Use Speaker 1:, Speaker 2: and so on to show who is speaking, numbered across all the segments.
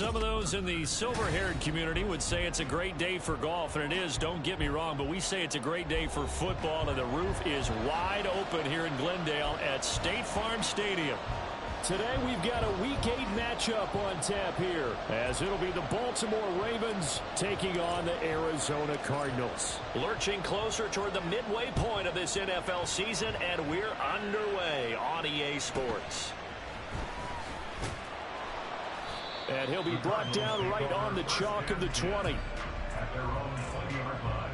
Speaker 1: Some of those in the silver-haired community would say it's a great day for golf, and it is, don't get me wrong, but we say it's a great day for football, and the roof is wide open here in Glendale at State Farm Stadium.
Speaker 2: Today we've got a Week 8 matchup on tap here, as it'll be the Baltimore Ravens taking on the Arizona Cardinals.
Speaker 1: Lurching closer toward the midway point of this NFL season, and we're underway on EA Sports.
Speaker 2: And he'll be brought down right on the chalk of the 20.
Speaker 3: At their own 20-yard line.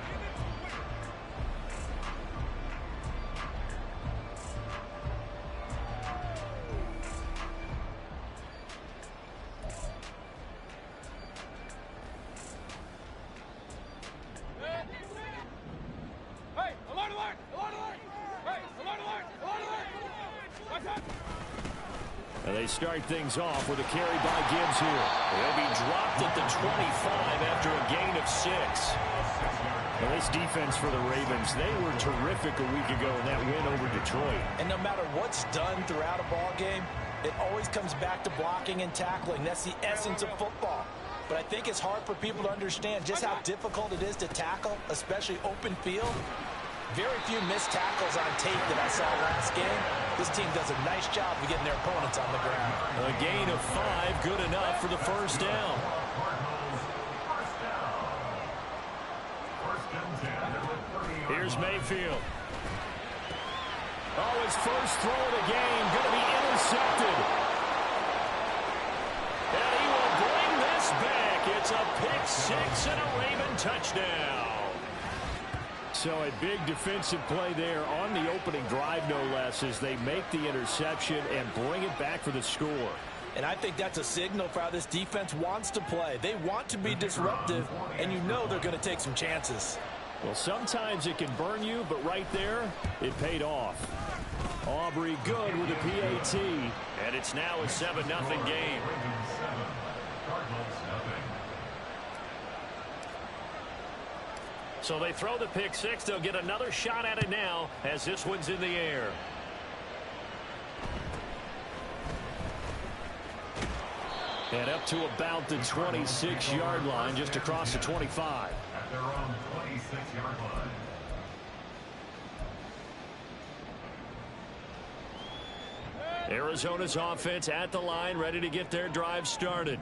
Speaker 2: And they start things off with a carry by Gibbs here.
Speaker 1: He'll be dropped at the 25 after a gain of 6.
Speaker 2: Well, this defense for the Ravens, they were terrific a week ago in that win over Detroit.
Speaker 4: And no matter what's done throughout a ball game, it always comes back to blocking and tackling. That's the essence of football. But I think it's hard for people to understand just how difficult it is to tackle, especially open field. Very few missed tackles on tape that I saw last game. This team does a nice job of getting their opponents on the ground.
Speaker 1: A gain of 5, good enough for the first down.
Speaker 2: Here's Mayfield. Oh, his first throw of the game, going to be intercepted.
Speaker 1: And he will bring this back. It's a pick 6 and a Raven touchdown.
Speaker 2: So a big defensive play there on the opening drive, no less, as they make the interception and bring it back for the score.
Speaker 4: And I think that's a signal for how this defense wants to play. They want to be disruptive, and you know they're going to take some chances.
Speaker 2: Well, sometimes it can burn you, but right there, it paid off. Aubrey good with a PAT.
Speaker 1: And it's now a 7-0 game. So they throw the pick 6. They'll get another shot at it now as this one's in the air.
Speaker 2: And up to about the 26-yard line, just across the 25.
Speaker 3: At their own 26-yard line.
Speaker 2: Arizona's offense at the line, ready to get their drive started.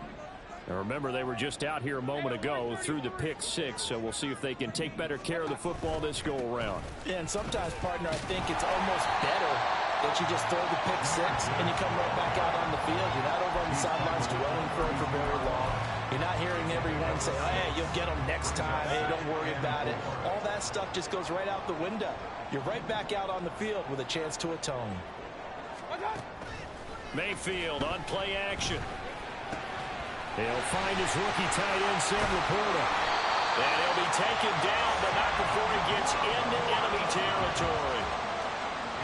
Speaker 2: Now remember, they were just out here a moment ago through the pick 6, so we'll see if they can take better care of the football this go-around.
Speaker 4: Yeah, and sometimes, partner, I think it's almost better that you just throw the pick 6 and you come right back out on the field. You're not over on the sidelines dwelling for it for very long. You're not hearing everyone say, oh, hey, you'll get them next time. Hey, don't worry about it. All that stuff just goes right out the window. You're right back out on the field with a chance to atone.
Speaker 1: Mayfield on play action.
Speaker 2: He'll find his rookie tight end, Sam Laporta.
Speaker 1: And he'll be taken down, but not before he gets into enemy territory.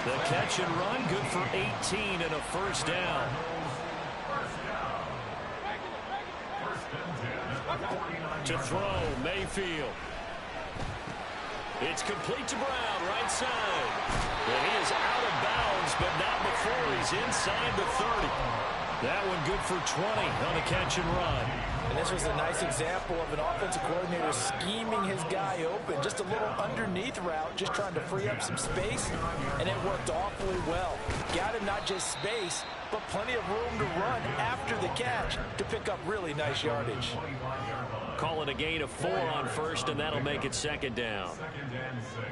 Speaker 1: The catch and run, good for 18 and a first down. To throw, Mayfield. It's complete to Brown, right side. And he is out of bounds, but not before he's inside the 30. That one good for 20 on a catch and run.
Speaker 4: And this was a nice example of an offensive coordinator scheming his guy open. Just a little underneath route, just trying to free up some space, and it worked awfully well. Got him not just space, but plenty of room to run after the catch to pick up really nice yardage.
Speaker 1: Call it a gain of 4 on first, and that'll make it second down.
Speaker 3: Second and 6.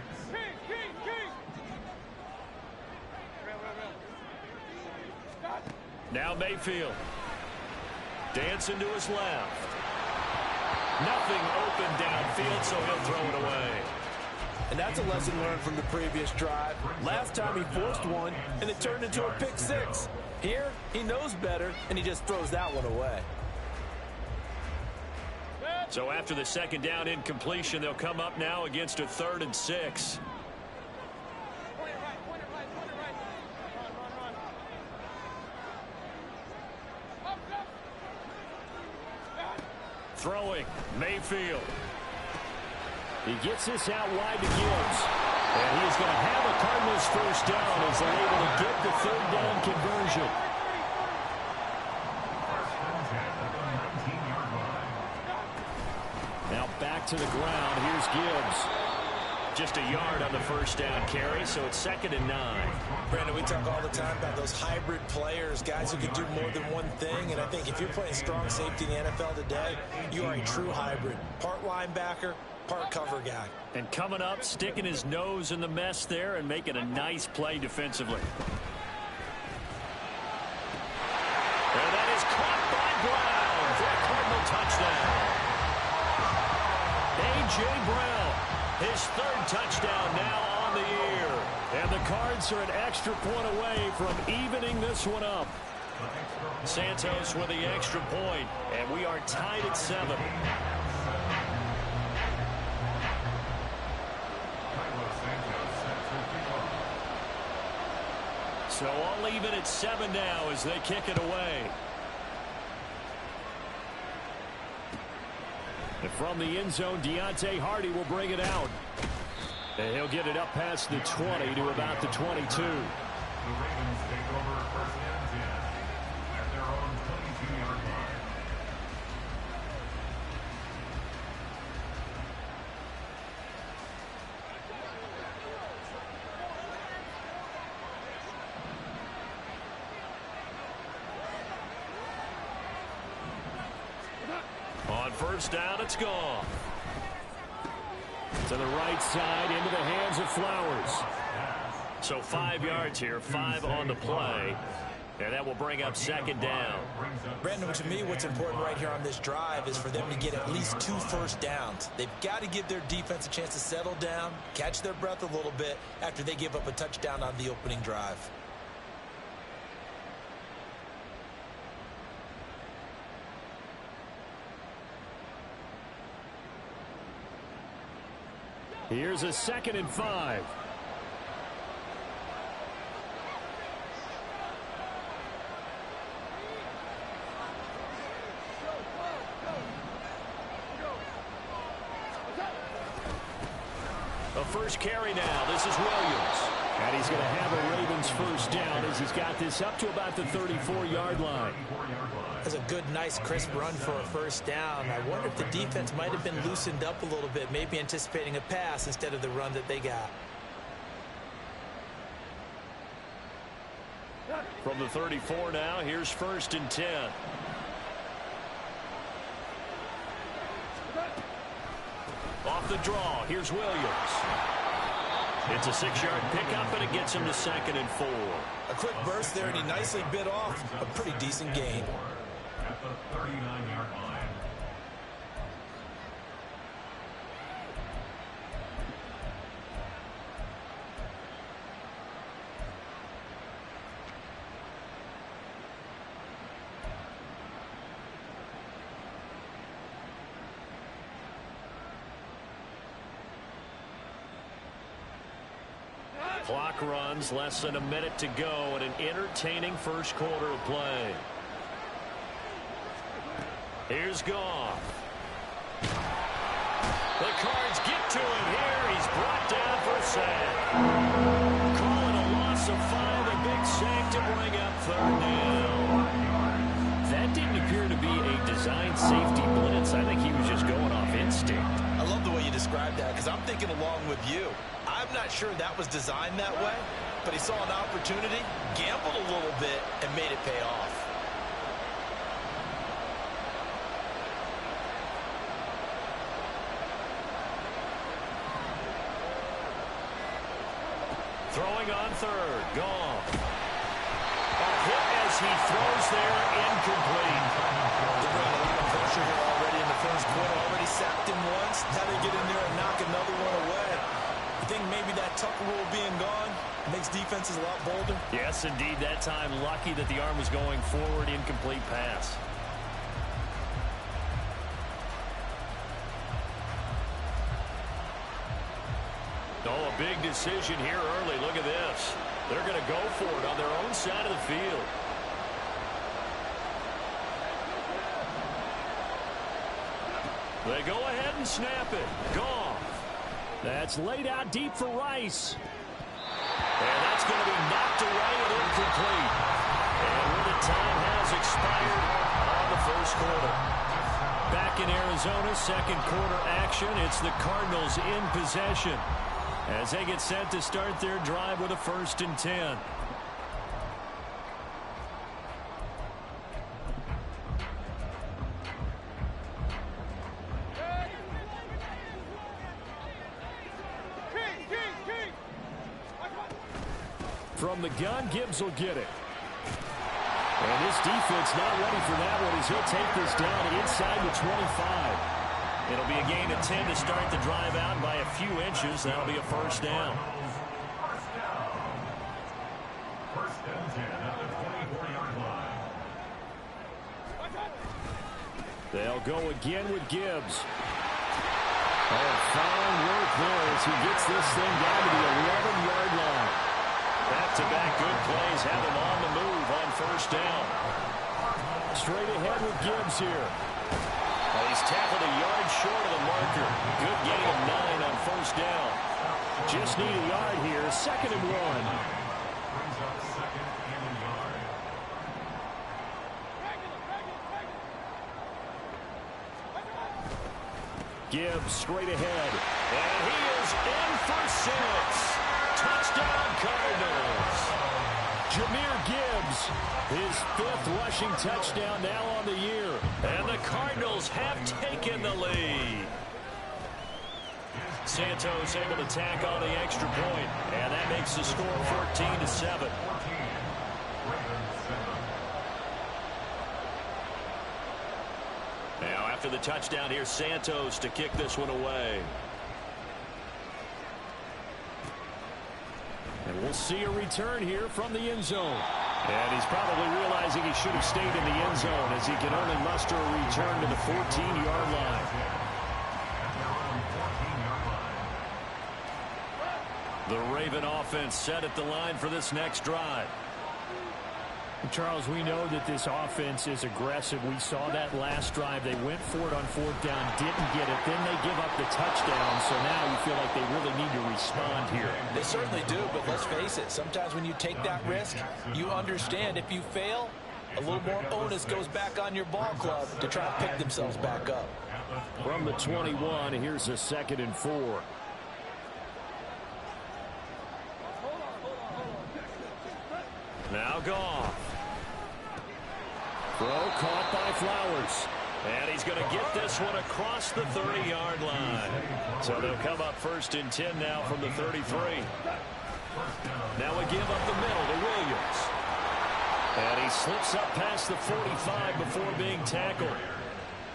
Speaker 1: Now Mayfield. Dancing to his left. Nothing open downfield, so he'll throw it away.
Speaker 4: And that's a lesson learned from the previous drive. Last time he forced one, and it turned into a pick 6. Here, he knows better, and he just throws that one away.
Speaker 1: So after the second down incompletion, they'll come up now against a 3rd and 6. Throwing, Mayfield.
Speaker 2: He gets this out wide to Gibbs. And he's going to have a Cardinals first down as they're able to get the 3rd down conversion.
Speaker 3: First and 10 at the 19
Speaker 2: to the ground. Here's Gibbs.
Speaker 1: Just a yard on the first down carry, so it's 2nd and 9.
Speaker 4: Brandon, we talk all the time about those hybrid players, guys who can do more than one thing, and I think if you're playing strong safety in the NFL today, you are a true hybrid. Part linebacker, part cover guy.
Speaker 1: And coming up, sticking his nose in the mess there and making a nice play defensively. And that is caught by Brown for a Cardinal touchdown. A.J. Brown, his 3rd touchdown now on the year.
Speaker 2: And the Cards are an extra point away from evening this one up.
Speaker 1: Santos with the extra point, and we are tied at 7. So all even at 7 now as they kick it away.
Speaker 2: And from the end zone, Deontay Hardy will bring it out. And he'll get it up past the 20 to about the 22.
Speaker 3: The Ravens take over 1st and 10 at their own 22-yard line.
Speaker 1: On first down, it's gone.
Speaker 2: To the right side, into the hands of Flowers.
Speaker 1: So 5 yards here, 5 on the play. And that will bring up 2nd down.
Speaker 4: Brandon, to me, what's important right here on this drive is for them to get at least 2 first downs. They've got to give their defense a chance to settle down, catch their breath a little bit after they give up a touchdown on the opening drive.
Speaker 2: Here's a 2nd and 5.
Speaker 1: A first carry now. This is Williams.
Speaker 2: And he's going to have a Ravens first down as he's got this up to about the 34-yard line.
Speaker 4: That's a good, nice, crisp run for a first down. I wonder if the defense might have been loosened up a little bit, maybe anticipating a pass instead of the run that they got.
Speaker 1: From the 34 now, here's 1st and 10. Off the draw, here's Williams. It's a 6-yard pickup, and it gets him to 2nd and 4.
Speaker 4: A quick burst there, and he nicely bit off a pretty decent gain.
Speaker 3: At the 39-yard line.
Speaker 1: Clock runs, less than a minute to go, and an entertaining first quarter of play. Here's Goff. The Cards get to him here. He's brought down for a sack. Calling a loss of 5, a big sack to bring up 3rd down.
Speaker 2: That didn't appear to be a designed safety blitz. I think he was just going off instinct.
Speaker 4: I love the way you described that because I'm thinking along with you. I'm not sure that was designed that way, but he saw an opportunity, gambled a little bit, and made it pay off.
Speaker 1: Throwing on 3rd, Goff. A hit as he throws there, incomplete.
Speaker 4: They're bringing a lot of pressure here already in the first quarter. Already sacked him once. Now they get in there and knock another one away. You think maybe that Tucker rule being gone makes defenses a lot bolder?
Speaker 1: Yes, indeed. That time, lucky that the arm was going forward, incomplete pass. Oh, a big decision here early. Look at this. They're going to go for it on their own side of the field. They go ahead and snap it. Goff.
Speaker 2: That's laid out deep for Rice.
Speaker 1: And that's going to be knocked away and incomplete. And when the time has expired on the first quarter. Back in Arizona, second quarter action. It's the Cardinals in possession as they get set to start their drive with a 1st and 10.
Speaker 2: From the gun, Gibbs will get it. And this defense not ready for that one as he'll take this down inside the 25.
Speaker 1: It'll be a gain of 10 to start the drive out by a few inches. That'll be a 1st down.
Speaker 3: First and 10 at the 24-yard line.
Speaker 2: They'll go again with Gibbs. Oh, fine work there as he gets this thing down to the 11-yard line.
Speaker 1: Back-to-back good plays have him on the move on 1st down.
Speaker 2: Straight ahead with Gibbs here.
Speaker 1: Well, he's tackled a yard short of the marker. Good gain of 9 on 1st down.
Speaker 2: Just need a yard here. 2nd and 1.
Speaker 3: Brings up 2nd and a yard.
Speaker 2: Gibbs straight ahead.
Speaker 1: And he is in for 6. Touchdown, Cardinals.
Speaker 2: Jahmyr Gibbs, his 5th rushing touchdown now on the year.
Speaker 1: And the Cardinals have taken the lead. Santos able to tack on the extra point, and that makes the score 14-7. Now after the touchdown, here's Santos to kick this one away.
Speaker 2: And we'll see a return here from the end zone. And he's probably realizing he should have stayed in the end zone as he can only muster a return to the 14-yard line.
Speaker 1: The Raven offense set at the line for this next drive.
Speaker 2: Charles, we know that this offense is aggressive. We saw that last drive. They went for it on 4th down, didn't get it. Then they give up the touchdown. So now you feel like they really need to respond here.
Speaker 4: They certainly do, but let's face it. Sometimes when you take that risk, you understand if you fail, a little more onus goes back on your ball club to try to pick themselves back up.
Speaker 2: From the 21, here's a 2nd and 4.
Speaker 1: Now Goff.
Speaker 2: Throw caught by Flowers.
Speaker 1: And he's going to get this one across the 30-yard line. So they'll come up 1st and 10 now from the 33. Now we give up the middle to Williams. And he slips up past the 45 before being tackled.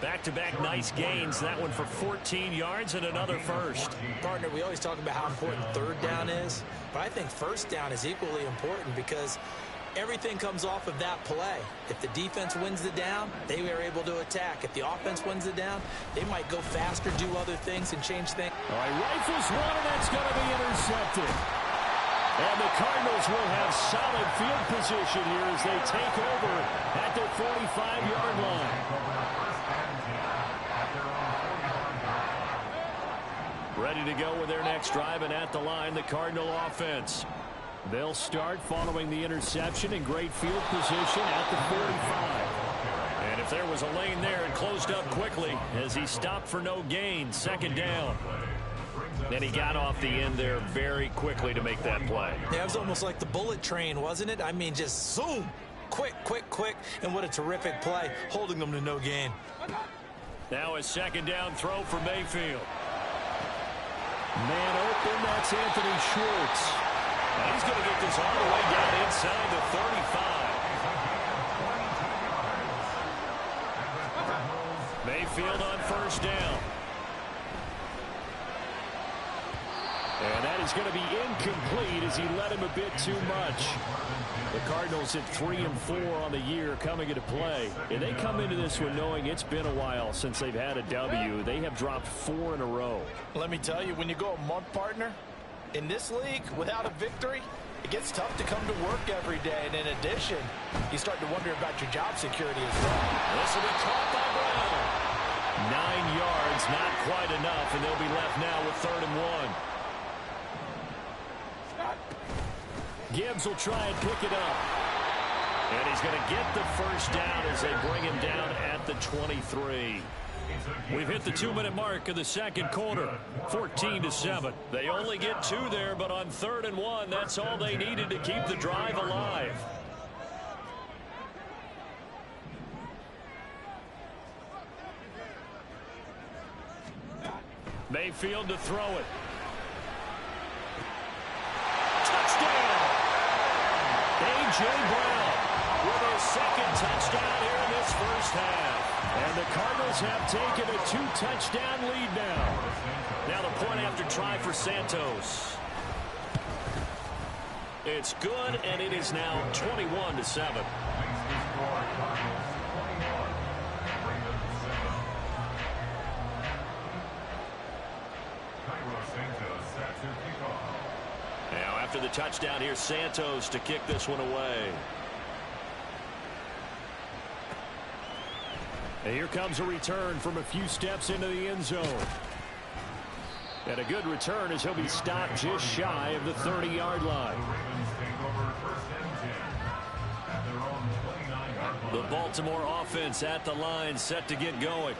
Speaker 1: Back-to-back nice gains. That one for 14 yards and another 1st.
Speaker 4: Partner, we always talk about how important 3rd down is, but I think 1st down is equally important because everything comes off of that play. If the defense wins the down, they are able to attack. If the offense wins the down, they might go faster, do other things, and change things.
Speaker 2: All right, rifles one, and that's going to be intercepted. And the Cardinals will have solid field position here as they take over at their 45-yard line.
Speaker 1: Ready to go with their next drive, and at the line, the Cardinal offense.
Speaker 2: They'll start following the interception in great field position at the 45.
Speaker 1: And if there was a lane there, it closed up quickly as he stopped for no gain. 2nd down. Then he got off the end there very quickly to make that play.
Speaker 4: Yeah, it was almost like the bullet train, wasn't it? I mean, just zoom. Quick, quick, quick. And what a terrific play, holding them to no gain.
Speaker 1: Now a 2nd down throw for Mayfield.
Speaker 2: Man open, that's Anthony Schwartz.
Speaker 1: And he's going to get this all the way down inside the 35. Mayfield on 1st down.
Speaker 2: And that is going to be incomplete as he let him a bit too much. The Cardinals at 3-4 on the year coming into play. And they come into this one knowing it's been a while since they've had a W. They have dropped 4 in a row.
Speaker 4: Let me tell you, when you go a month, partner, in this league, without a victory, it gets tough to come to work every day. And in addition, you start to wonder about your job security as well.
Speaker 1: This will be caught by Brown. 9 yards, not quite enough, and they'll be left now with 3rd and 1.
Speaker 2: Gibbs will try and pick it up.
Speaker 1: And he's going to get the 1st down as they bring him down at the 23. We've hit the 2-minute mark of the second quarter. 14-7. They only get 2 there, but on 3rd and 1, that's all they needed to keep the drive alive. Mayfield to throw it. Touchdown! A.J. Brown with his second touchdown here in this first half. And the Cardinals have taken a 2-touchdown lead now. Now the point after try for Santos. It's good, and it is now 21-7. Now after the touchdown, here's Santos to kick this one away. And here comes a return from a few steps into the end zone. And a good return as he'll be stopped just shy of the 30-yard line. The Baltimore offense at the line, set to get going.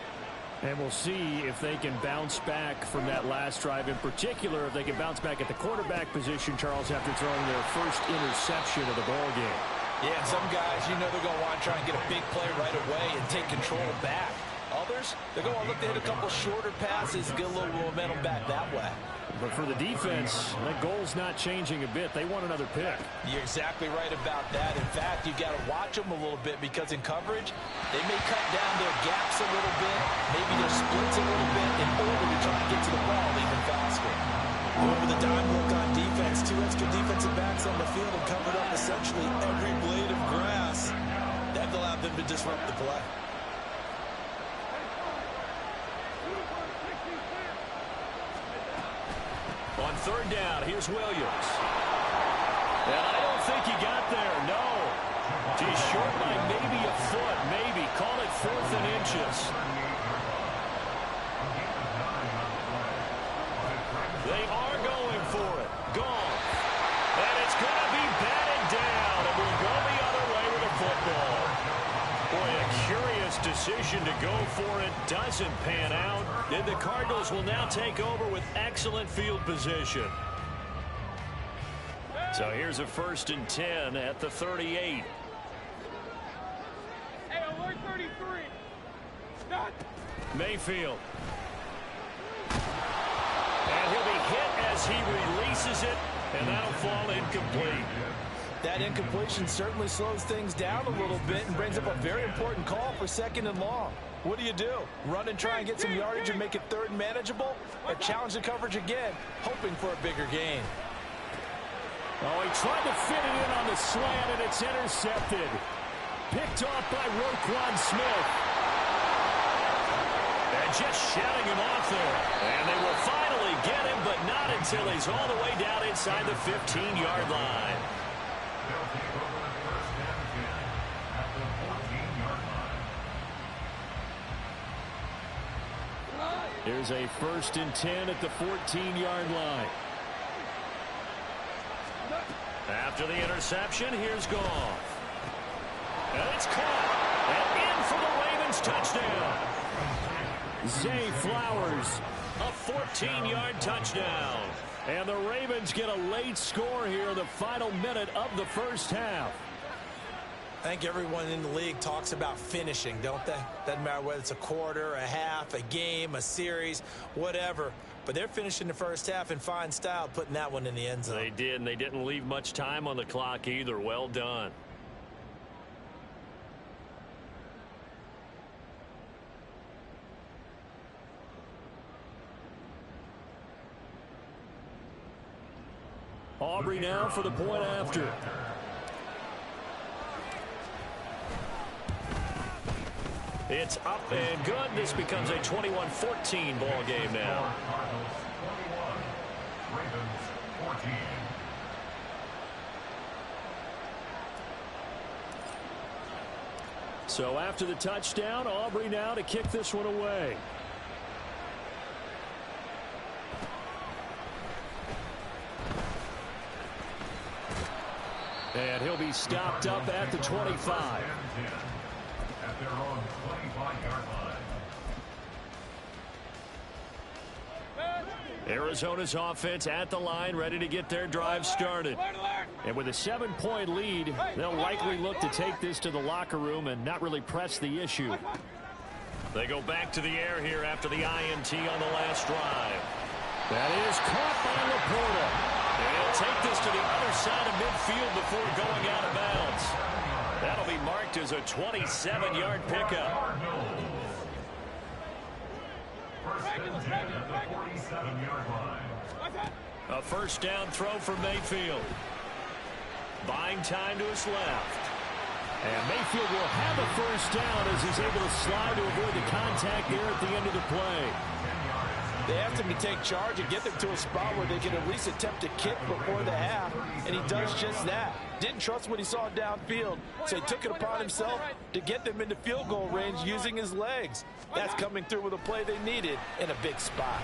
Speaker 1: And we'll see if they can bounce back from that last drive. In particular, if they can bounce back at the quarterback position, Charles, after throwing their first interception of the ball game.
Speaker 4: Yeah, some guys, you know, they're going to want to try and get a big play right away and take control back. Others, they're going to look to hit a couple shorter passes, get a little momentum back that way.
Speaker 1: But for the defense, that goal's not changing a bit. They want another pick.
Speaker 4: You're exactly right about that. In fact, you got to watch them a little bit because in coverage, they may cut down their gaps a little bit, maybe their splits a little bit in order to try to get to the ball even faster. Over the dime look on defense, 2 extra defensive backs on the field and covered up essentially every blade of grass. That allowed them to disrupt the play.
Speaker 1: On 3rd down, here's Williams. And I don't think he got there, no. He's short by maybe a foot, maybe. Call it 4th and inches. They are going for it. Gone. And it's going to be batted down, and we'll go the other way with the football. Boy, a curious decision to go for it. Doesn't pan out. And the Cardinals will now take over with excellent field position. So here's a 1st and 10 at the 38.
Speaker 5: Hey, alert 33. Stop.
Speaker 1: Mayfield. And he'll be hit as he releases it, and that'll fall incomplete.
Speaker 4: That incompletion certainly slows things down a little bit and brings up a very important call for 2nd and long. What do? Run and try and get some yardage and make it 3rd and manageable? Or challenge the coverage again, hoping for a bigger gain?
Speaker 1: Oh, he tried to fit it in on the slant, and it's intercepted. Picked off by Roquan Smith. And just shouting him off there. And they will finally get him, but not until he's all the way down inside the 15-yard line. Here's a 1st and 10 at the 14-yard line. After the interception, here's Goff. And it's caught. And in for the Ravens touchdown. Zay Flowers, a 14-yard touchdown. And the Ravens get a late score here in the final minute of the first half.
Speaker 4: I think everyone in the league talks about finishing, don't they? Doesn't matter whether it's a quarter, a half, a game, a series, whatever. But they're finishing the first half in fine style, putting that one in the end zone.
Speaker 1: They did, and they didn't leave much time on the clock either. Well done. Aubrey now for the point after. It's up and good. This becomes a 21-14 ball game now.
Speaker 3: Cardinals 21, Ravens 14.
Speaker 1: So after the touchdown, Aubrey now to kick this one away. And he'll be stopped up at the 25.
Speaker 3: At their own 25-yard line.
Speaker 1: Arizona's offense at the line, ready to get their drive started.
Speaker 2: And with a 7-point lead, they'll likely look to take this to the locker room and not really press the issue.
Speaker 1: They go back to the air here after the INT on the last drive.
Speaker 2: That is caught by Laporta.
Speaker 1: And he'll take this to the other side of midfield before going out of bounds. That'll be marked as a 27-yard pickup. A first down throw for Mayfield. Buying time to his left.
Speaker 2: And Mayfield will have a first down as he's able to slide to avoid the contact there at the end of the play.
Speaker 4: They asked him to take charge and get them to a spot where they can at least attempt to kick before the half, and he does just that. Didn't trust what he saw downfield, so he took it upon himself to get them into field goal range using his legs. That's coming through with a play they needed in a big spot.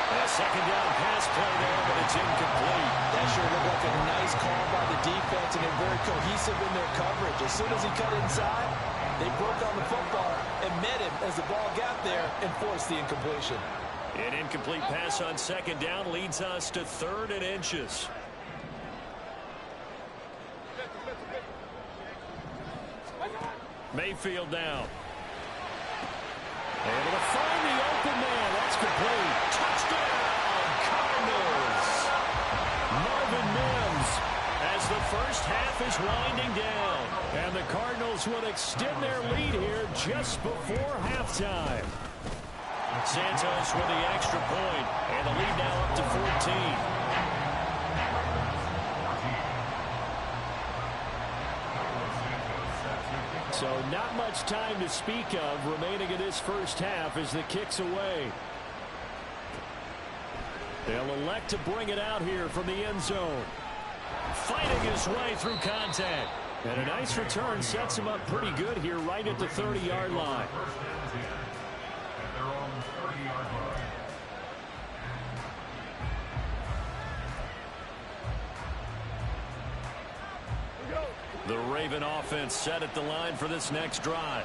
Speaker 1: A second down pass play there, but it's incomplete.
Speaker 4: That sure looked like a nice call by the defense, and they're very cohesive in their coverage. As soon as he cut inside, they broke on the football and met him as the ball got there and forced the incompletion.
Speaker 1: An incomplete pass on second down leads us to 3rd and inches. Mayfield now. Able to find the open man. That's complete. Touchdown, Cardinals. Marvin Mims as the first half is winding down.
Speaker 2: And the Cardinals will extend their lead here just before halftime.
Speaker 1: Santos with the extra point, and the lead now up to 14.
Speaker 2: So not much time to speak of remaining in this first half as the kick's away. They'll elect to bring it out here from the end zone.
Speaker 1: Fighting his way through contact.
Speaker 2: And a nice return sets him up pretty good here right at the 30-yard line.
Speaker 1: The Raven offense set at the line for this next drive.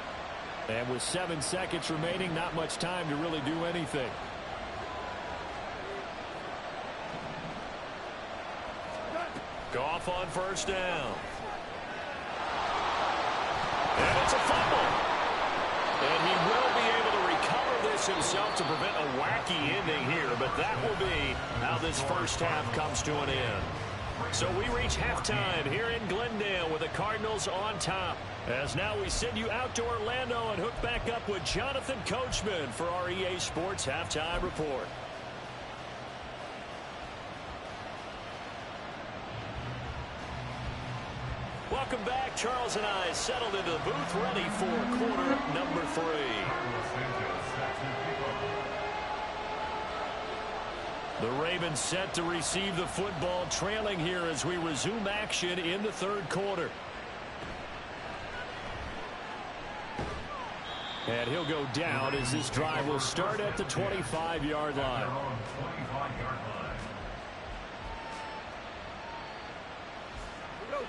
Speaker 2: And with 7 seconds remaining, not much time to really do anything.
Speaker 1: Goff on first down. And it's a fumble. And he will be able to recover this himself to prevent a wacky ending here, but that will be how this first half comes to an end. So we reach halftime here in Glendale with the Cardinals on top. As now we send you out to Orlando and hook back up with Jonathan Coachman for our EA Sports Halftime Report. Welcome back. Charles and I settled into the booth ready for quarter number 3. The Ravens set to receive the football, trailing here as we resume action in the 3rd quarter.
Speaker 2: And he'll go down as this drive will start at the 25-yard line.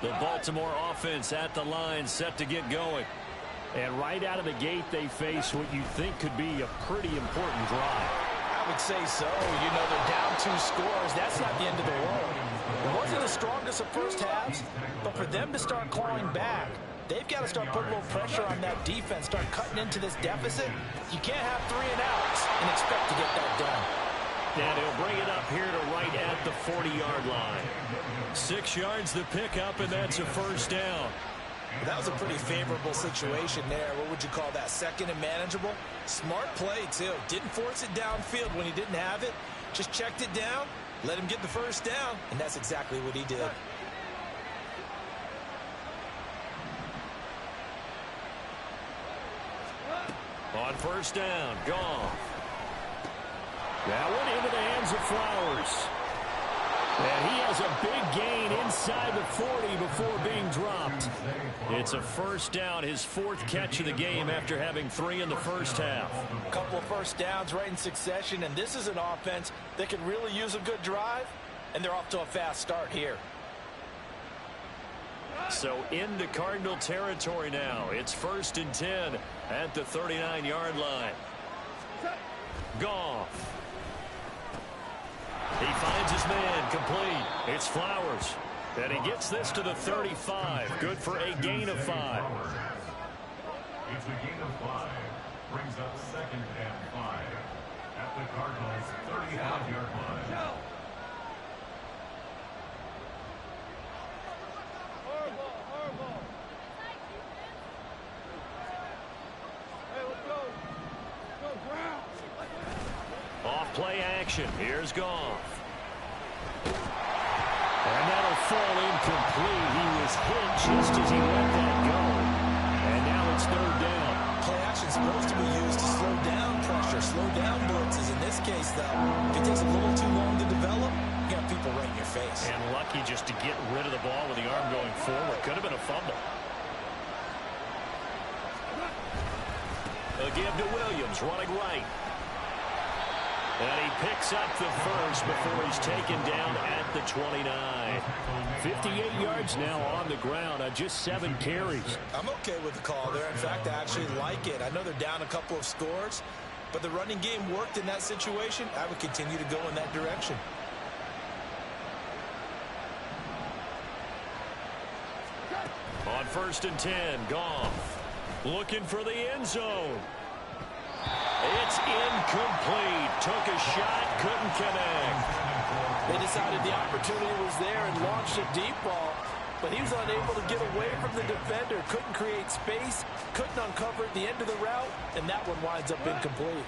Speaker 1: The Baltimore offense at the line set to get going.
Speaker 2: And right out of the gate, they face what you think could be a pretty important drive.
Speaker 4: I would say so. You know, they're down 2 scores. That's not the end of the world. It wasn't the strongest of first halves, but for them to start clawing back, they've got to start putting a little pressure on that defense, start cutting into this deficit. You can't have 3 and outs and expect to get that done.
Speaker 1: And he'll bring it up here to right at the 40-yard line. 6 yards the pickup, and that's a first down.
Speaker 4: That was a pretty favorable situation there. What would you call that? Second and manageable? Smart play, too. Didn't force it downfield when he didn't have it. Just checked it down, let him get the first down, and that's exactly what he did.
Speaker 1: On first down, Goff.
Speaker 2: That went into the hands of Flowers. And he has a big gain inside the 40 before being dropped.
Speaker 1: It's a first down, his 4th catch of the game after having 3 in the first half.
Speaker 4: A couple of first downs right in succession, and this is an offense that can really use a good drive, and they're off to a fast start here.
Speaker 1: So into Cardinal territory now. It's 1st and 10 at the 39-yard line. Goff. He finds his man complete. It's Flowers. And he gets this to the 35. Good for a gain of 5.
Speaker 3: It's a gain of 5. Brings up 2nd and 5 at the Cardinals' 35-yard line.
Speaker 1: Off play action. Here's Goff. And that'll fall incomplete. He was hit just as he let that go. And now it's 3rd down.
Speaker 4: Play action is supposed to be used to slow down pressure, slow down blitzes. In this case, though, if it takes a little too long to develop, you got people right in your face.
Speaker 1: And lucky just to get rid of the ball with the arm going forward. Could have been a fumble. A give to Williams, running right. And he picks up the first before he's taken down at the 29. 58 yards now on the ground on just 7 carries.
Speaker 4: I'm okay with the call there. In fact, I actually like it. I know they're down a couple of scores, but the running game worked in that situation. I would continue to go in that direction.
Speaker 1: On 1st and 10, Goff looking for the end zone. It's incomplete. Took a shot, couldn't connect.
Speaker 4: They decided the opportunity was there and launched a deep ball, but he was unable to get away from the defender. Couldn't create space, couldn't uncover at the end of the route, and that one winds up incomplete.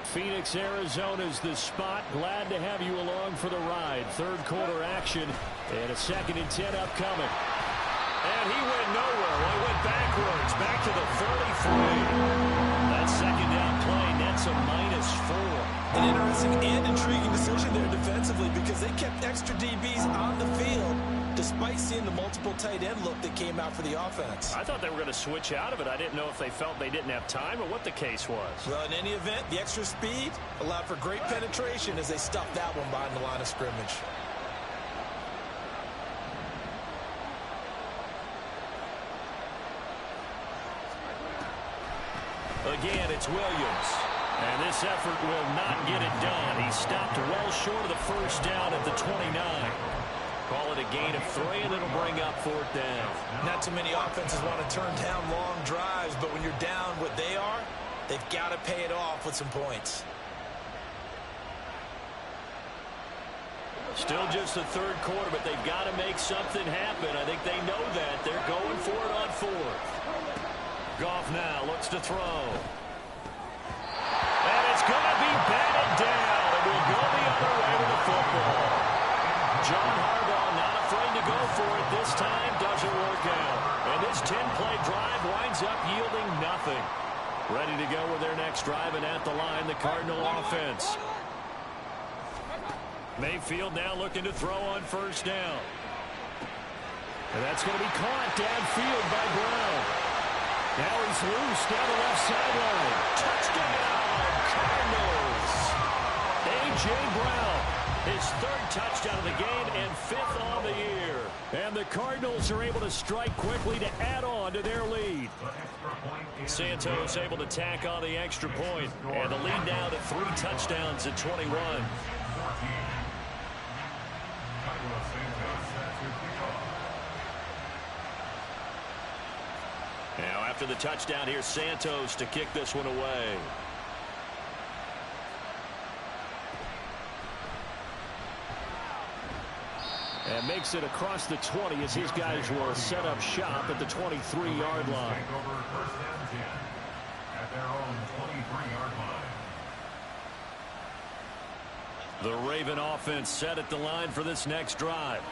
Speaker 1: Phoenix, Arizona's the spot. Glad to have you along for the ride. 3rd quarter action and a 2nd and 10 upcoming. And he went nowhere. Well, he went backwards, back to the 33. That 2nd down play nets a -4.
Speaker 4: An interesting and intriguing decision there defensively because they kept extra DBs on the field despite seeing the multiple tight end look that came out for the offense.
Speaker 1: I thought they were going to switch out of it. I didn't know if they felt they didn't have time or what the case was.
Speaker 4: Well, in any event, the extra speed allowed for great penetration as they stuffed that one behind the line of scrimmage.
Speaker 1: Again, it's Williams. And this effort will not get it done. He stopped well short of the 1st down at the 29. Call it a gain of 3, and it'll bring up 4th down.
Speaker 4: Not too many offenses want to turn down long drives, but when you're down what they are, they've got to pay it off with some points.
Speaker 1: Still just the 3rd quarter, but they've got to make something happen. I think they know that. They're going for it on 4th. Goff now looks to throw. And it's going to be batted down. And we'll go the other way with the football. John Harbaugh not afraid to go for it. This time doesn't work out. And this 10-play drive winds up yielding nothing. Ready to go with their next drive, and at the line, the Cardinal offense. Mayfield now looking to throw on 1st down. And that's going to be caught downfield by Brown. Now he's loose down the left sideline. Touchdown, Cardinals. A.J. Brown, his 3rd touchdown of the game and 5th on the year. And the Cardinals are able to strike quickly to add on to their lead. Santos able to tack on the extra point. And the lead now to 3 touchdowns at 21. Now after the touchdown, here's Santos to kick this one away. And makes it across the 20 as his guys will set up shop at the 23-yard line.
Speaker 3: At their own 23-yard line.
Speaker 1: The Raven offense set at the line for this next drive.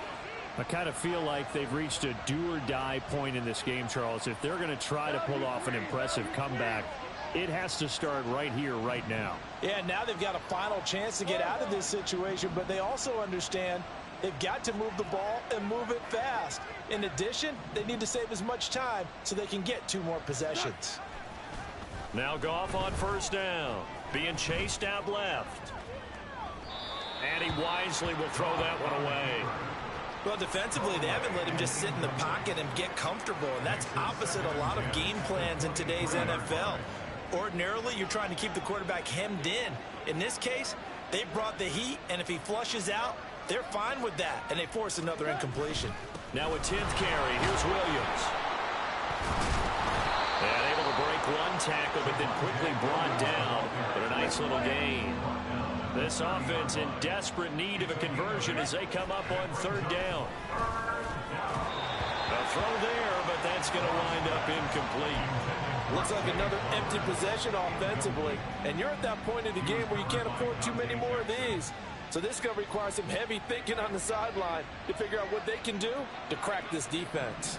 Speaker 2: I kind of feel like they've reached a do-or-die point in this game, Charles. If they're going to try to pull off an impressive comeback, it has to start right here, right now.
Speaker 4: Yeah, now they've got a final chance to get out of this situation, but they also understand they've got to move the ball and move it fast. In addition, they need to save as much time so they can get 2 more possessions.
Speaker 1: Now Goff on 1st down, being chased out left. And he wisely will throw that one away.
Speaker 4: Well, defensively, they haven't let him just sit in the pocket and get comfortable, and that's opposite a lot of game plans in today's NFL. Ordinarily, you're trying to keep the quarterback hemmed in. In this case, they brought the heat, and if he flushes out, they're fine with that, and they force another incompletion.
Speaker 1: Now a 10th carry. Here's Williams. And able to break one tackle, but then quickly brought down. But a nice little gain. This offense in desperate need of a conversion as they come up on 3rd down. A throw there, but that's going to wind up incomplete.
Speaker 6: Looks like another empty possession offensively. And you're at that point in the game where you can't afford too many more of these. So this is going to require some heavy thinking on the sideline to figure out what they can do to crack this defense.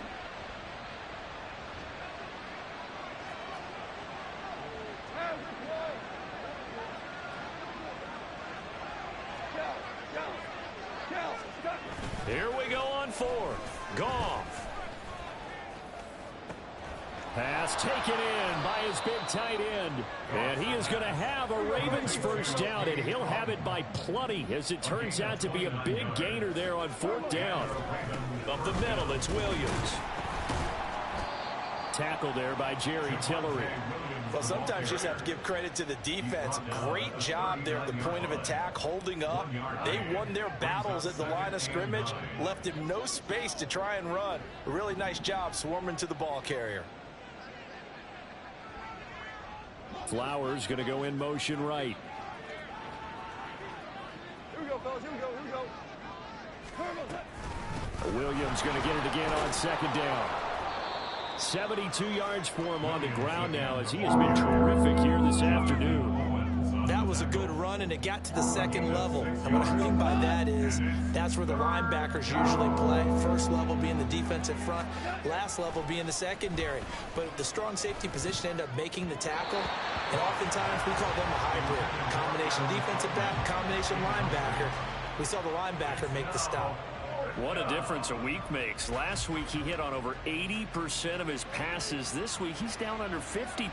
Speaker 1: Here we go on 4th. Goff. Pass taken in by his big tight end. And he is going to have a Ravens first down, and he'll have it by plenty as it turns out to be a big gainer there on 4th down. Up the middle, it's Williams. Tackle there by Jerry Tillery.
Speaker 4: Well, sometimes you just have to give credit to the defense. Great job there at the point of attack, holding up. They won their battles at the line of scrimmage, left him no space to try and run. A really nice job swarming to the ball carrier.
Speaker 1: Flowers going to go in motion right.
Speaker 5: Here we go, fellas. Here we go.
Speaker 1: Williams going to get it again on 2nd down. 72 yards for him on the ground now as he has been terrific here this afternoon.
Speaker 4: That was a good run, and it got to the 2nd level. And what I mean by that is that's where the linebackers usually play. First level being the defensive front, last level being the secondary. But the strong safety position ended up making the tackle, and oftentimes we call them a hybrid. Combination defensive back, combination linebacker. We saw the linebacker make the stop.
Speaker 1: What a difference a week makes. Last week he hit on over 80% of his passes. This week he's down under 50%.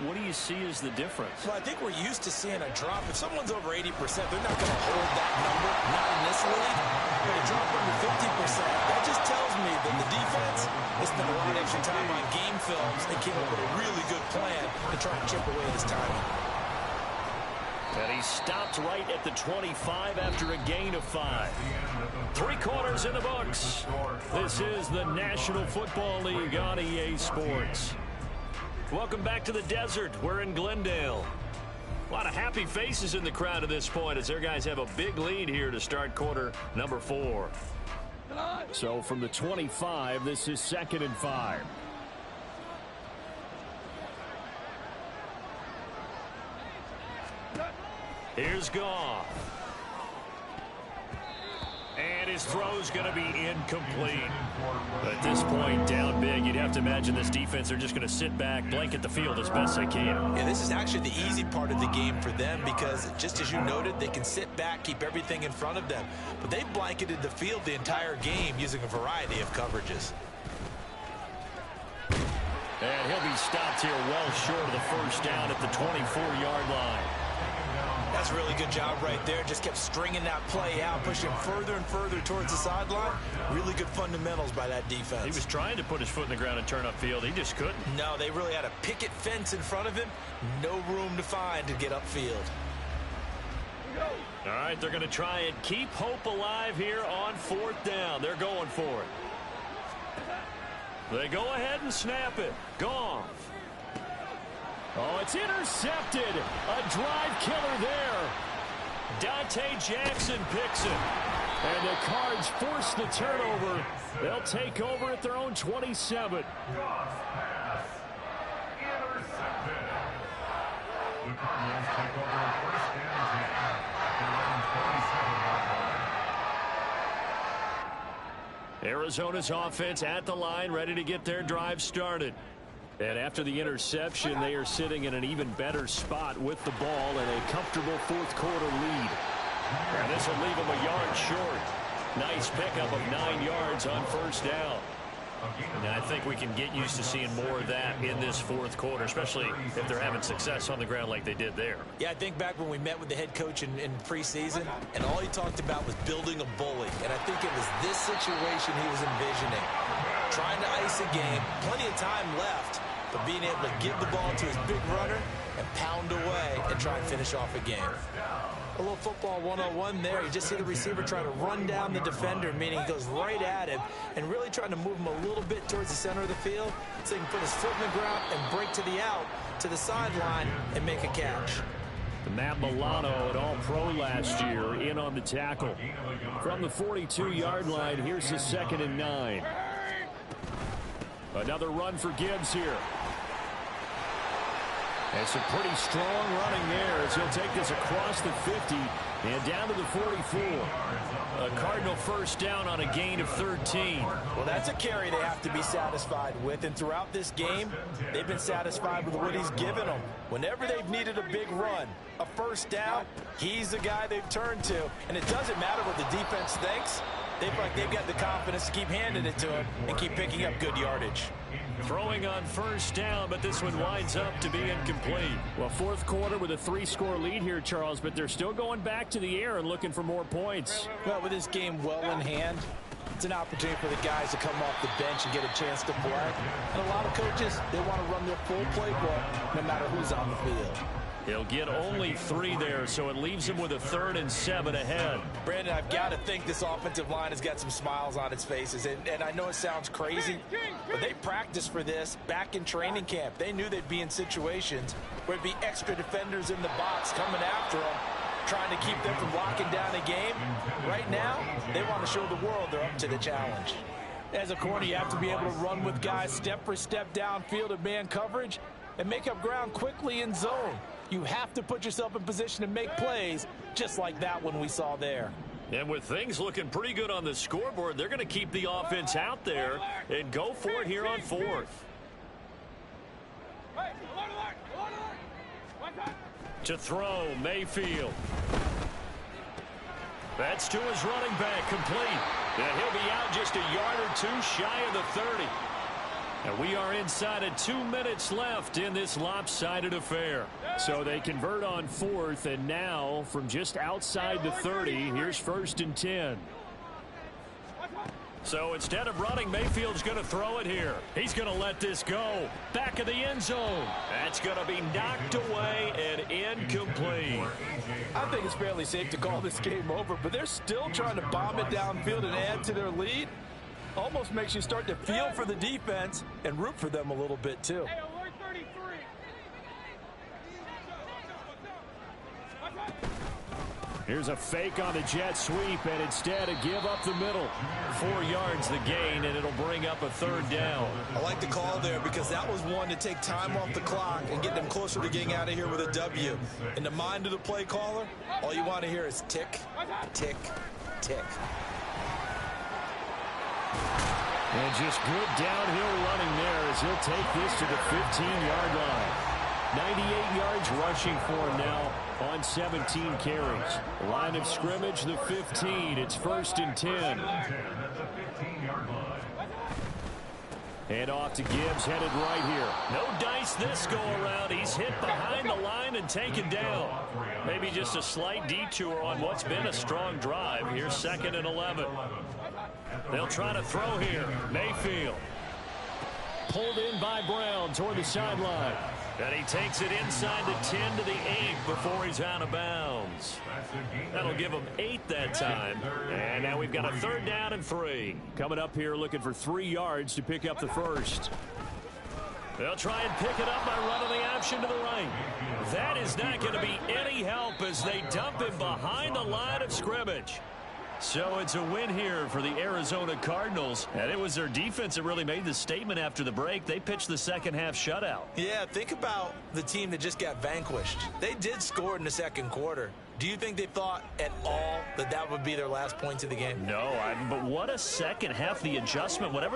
Speaker 1: What do you see as the difference?
Speaker 4: Well, I think we're used to seeing a drop. If someone's over 80%, they're not going to hold that number, not in this league. But a drop under 50%, that just tells me that the defense has spent a lot of extra time on game films and came up with a really good plan to try and chip away this timing.
Speaker 1: And he stopped right at the 25 after a gain of 5. 3 quarters in the books. This is the National Football League on EA Sports. Welcome back to the desert. We're in Glendale. A lot of happy faces in the crowd at this point as their guys have a big lead here to start quarter number 4. So from the 25, this is 2nd and 5. Here's Goff. And his throw's going to be incomplete. At this point, down big, you'd have to imagine this defense, they're just going to sit back, blanket the field as best they can.
Speaker 4: Yeah, this is actually the easy part of the game for them because, just as you noted, they can sit back, keep everything in front of them. But they blanketed the field the entire game using a variety of coverages.
Speaker 1: And he'll be stopped here well short of the first down at the 24-yard line.
Speaker 4: That's a really good job right there. Just kept stringing that play out, pushing further and further towards the sideline. Really good fundamentals by that defense.
Speaker 1: He was trying to put his foot in the ground and turn upfield. He just couldn't.
Speaker 4: No, they really had a picket fence in front of him. No room to find to get upfield.
Speaker 1: All right, they're going to try and keep hope alive here on 4th down. They're going for it. They go ahead and snap it. Goff. Oh, it's intercepted. A drive killer there. Dante Jackson picks it. And the Cards force the turnover. They'll take over at their own 27.
Speaker 3: The Cardinals take over a 1st and 10 at their own 27-yard line.
Speaker 1: Arizona's offense at the line, ready to get their drive started. And after the interception, they are sitting in an even better spot with the ball and a comfortable 4th quarter lead. And this will leave them a yard short. Nice pickup of 9 yards on 1st down. And I think we can get used to seeing more of that in this 4th quarter, especially if they're having success on the ground like they did there.
Speaker 4: Yeah, I think back when we met with the head coach in preseason, and all he talked about was building a bully. And I think it was this situation he was envisioning. Trying to ice a game, plenty of time left, of being able to give the ball to his big runner and pound away and try and finish off a game. A little football 101 there. You just see the receiver trying to run down the defender, meaning he goes right at him and really trying to move him a little bit towards the center of the field so he can put his foot in the ground and break to the out, to the sideline, and make a catch.
Speaker 2: Matt Milano, an All-Pro last year, in on the tackle. From the 42-yard line, here's the 2nd and 9. Another run for Gibbs here. And some pretty strong running there as he'll take this across the 50 and down to the 44.
Speaker 1: A Cardinal first down on a gain of 13.
Speaker 4: Well, that's a carry they have to be satisfied with, and throughout this game, they've been satisfied with what he's given them. Whenever they've needed a big run, a first down, he's the guy they've turned to. And it doesn't matter what the defense thinks. They feel like they've got the confidence to keep handing it to him and keep picking up good yardage.
Speaker 1: Throwing on first down, but this one winds up to be incomplete.
Speaker 2: Well, fourth quarter with a 3-score lead here, Charles, but they're still going back to the air and looking for more points.
Speaker 4: Well, with this game well in hand, it's an opportunity for the guys to come off the bench and get a chance to play. And a lot of coaches, they want to run their full playbook no matter who's on the field.
Speaker 1: He'll get only 3 there, so it leaves him with a 3rd and 7 ahead.
Speaker 4: Brandon, I've got to think this offensive line has got some smiles on its faces. And I know it sounds crazy, but they practiced for this back in training camp. They knew they'd be in situations where there'd be extra defenders in the box coming after them, trying to keep them from locking down a game. Right now, they want to show the world they're up to the challenge. As a corner, you have to be able to run with guys step for step downfield in man coverage and make up ground quickly in zone. You have to put yourself in position to make plays just like that one we saw there.
Speaker 1: And with things looking pretty good on the scoreboard, they're going to keep the offense out there and go for it here on 4th. To throw, Mayfield. That's to his running back, complete. And he'll be out just a yard or 2 shy of the 30. And we are inside of 2 minutes left in this lopsided affair.
Speaker 2: So they convert on 4th, and now from just outside the 30, here's 1st and 10.
Speaker 1: So instead of running, Mayfield's going to throw it here. He's going to let this go. Back of the end zone. That's going to be knocked away and incomplete.
Speaker 6: I think it's fairly safe to call this game over, but they're still trying to bomb it downfield and add to their lead. Almost makes you start to feel for the defense and root for them a little bit, too.
Speaker 5: Hey, alert 33.
Speaker 2: Here's a fake on the jet sweep, and instead a give up the middle.
Speaker 1: 4 yards the gain, and it'll bring up a 3rd down.
Speaker 4: I like the call there because that was one to take time off the clock and get them closer to getting out of here with a W. In the mind of the play caller, all you want to hear is tick, tick, tick.
Speaker 2: And just good downhill running there as he'll take this to the 15-yard line. 98 yards rushing for him now on 17 carries. Line of scrimmage, the 15. It's 1st and 10. And off to Gibbs, headed right here.
Speaker 1: No dice this go-around. He's hit behind the line and taken down. Maybe just a slight detour on what's been a strong drive. Here's 2nd and 11. They'll try to throw here. Mayfield.
Speaker 2: Pulled in by Brown toward the sideline.
Speaker 1: And he takes it inside the 10 to the 8 before he's out of bounds. That'll give him 8 that time. And now we've got a 3rd down and 3.
Speaker 2: Coming up here looking for 3 yards to pick up the 1st.
Speaker 1: They'll try and pick it up by running the option to the right. That is not going to be any help as they dump him behind the line of scrimmage. So it's a win here for the Arizona Cardinals. And it was their defense that really made the statement after the break. They pitched the second half shutout.
Speaker 4: Yeah, think about the team that just got vanquished. They did score in the second quarter. Do you think they thought at all that that would be their last points of the game?
Speaker 1: No, but what a second half, the adjustment. Whatever they